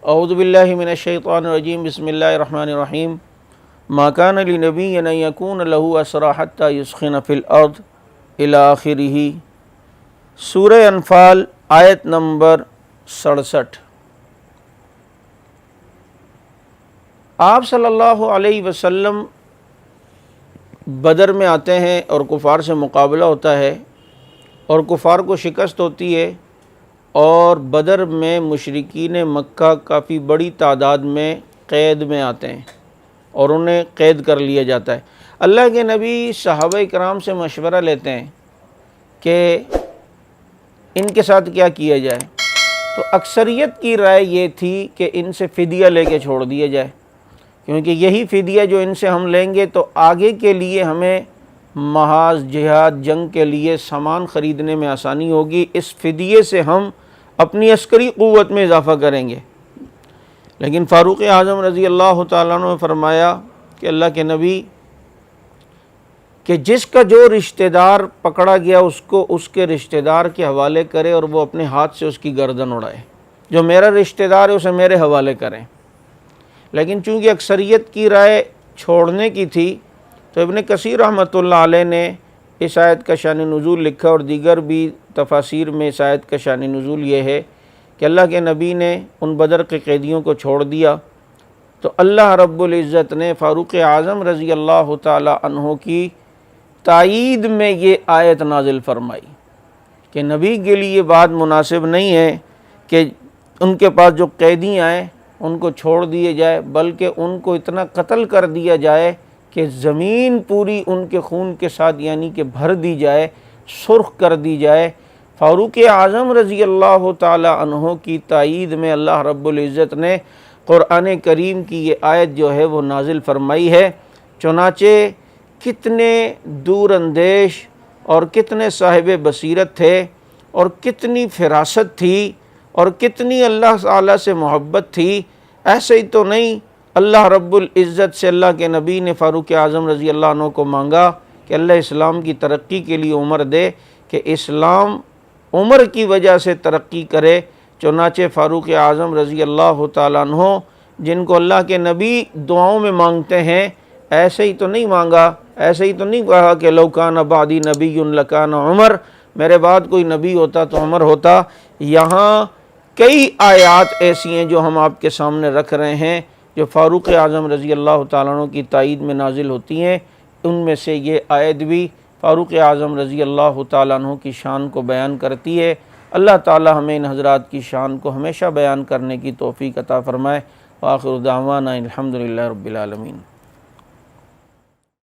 اعوذ باللہ من الشیطان الرجیم بسم اللہ الرحمن الرحیم ما کان لنبی ان یکون لہ اسری حتی یثخن فی الارض الی آخرہ۔ سورہ انفال آیت نمبر 67۔ آپ صلی اللہ علیہ وسلم بدر میں آتے ہیں اور کفار سے مقابلہ ہوتا ہے اور کفار کو شکست ہوتی ہے، اور بدر میں مشرکین مکہ کافی بڑی تعداد میں قید میں آتے ہیں اور انہیں قید کر لیا جاتا ہے۔ اللہ کے نبی صحابہ کرام سے مشورہ لیتے ہیں کہ ان کے ساتھ کیا کیا جائے، تو اکثریت کی رائے یہ تھی کہ ان سے فدیہ لے کے چھوڑ دیا جائے، کیونکہ یہی فدیہ جو ان سے ہم لیں گے تو آگے کے لیے ہمیں محاذ جہاد جنگ کے لیے سامان خریدنے میں آسانی ہوگی، اس فدیے سے ہم اپنی عسکری قوت میں اضافہ کریں گے۔ لیکن فاروق اعظم رضی اللہ تعالیٰ عنہ نے فرمایا کہ اللہ کے نبی کہ جس کا جو رشتہ دار پکڑا گیا اس کو اس کے رشتہ دار کے حوالے کرے اور وہ اپنے ہاتھ سے اس کی گردن اڑائے، جو میرا رشتہ دار ہے اسے میرے حوالے کریں۔ لیکن چونکہ اکثریت کی رائے چھوڑنے کی تھی تو ابن کثیر رحمۃ اللہ علیہ نے اس آیت کا شان نزول لکھا، اور دیگر بھی تفاسیر میں اس آیت کا شان نزول یہ ہے کہ اللہ کے نبی نے ان بدر کے قیدیوں کو چھوڑ دیا تو اللہ رب العزت نے فاروق اعظم رضی اللہ تعالی عنہ کی تائید میں یہ آیت نازل فرمائی کہ نبی کے لیے یہ بات مناسب نہیں ہے کہ ان کے پاس جو قیدی آئیں ان کو چھوڑ دیے جائے، بلکہ ان کو اتنا قتل کر دیا جائے کہ زمین پوری ان کے خون کے ساتھ یعنی کہ بھر دی جائے، سرخ کر دی جائے۔ فاروق اعظم رضی اللہ تعالی عنہ کی تائید میں اللہ رب العزت نے قرآن کریم کی یہ آیت جو ہے وہ نازل فرمائی ہے۔ چنانچہ کتنے دور اندیش اور کتنے صاحب بصیرت تھے اور کتنی فراست تھی اور کتنی اللہ تعالیٰ سے محبت تھی، ایسے ہی تو نہیں اللہ رب العزت سے اللہ کے نبی نے فاروق اعظم رضی اللہ عنہ کو مانگا کہ اللہ اسلام کی ترقی کے لیے عمر دے کہ اسلام عمر کی وجہ سے ترقی کرے۔ چنانچہ فاروق اعظم رضی اللہ تعالیٰ عنہ جن کو اللہ کے نبی دعاؤں میں مانگتے ہیں، ایسے ہی تو نہیں مانگا، ایسے ہی تو نہیں کہا کہ لو کان بعدی نبی لکان عمر، میرے بعد کوئی نبی ہوتا تو عمر ہوتا۔ یہاں کئی آیات ایسی ہیں جو ہم آپ کے سامنے رکھ رہے ہیں جو فاروق اعظم رضی اللہ تعالیٰ عنہ کی تائید میں نازل ہوتی ہیں، ان میں سے یہ آیت بھی فاروق اعظم رضی اللہ تعالیٰ عنہ کی شان کو بیان کرتی ہے۔ اللہ تعالیٰ ہمیں ان حضرات کی شان کو ہمیشہ بیان کرنے کی توفیق عطا فرمائے۔ وآخر دعوانا الحمدللہ رب العالمین۔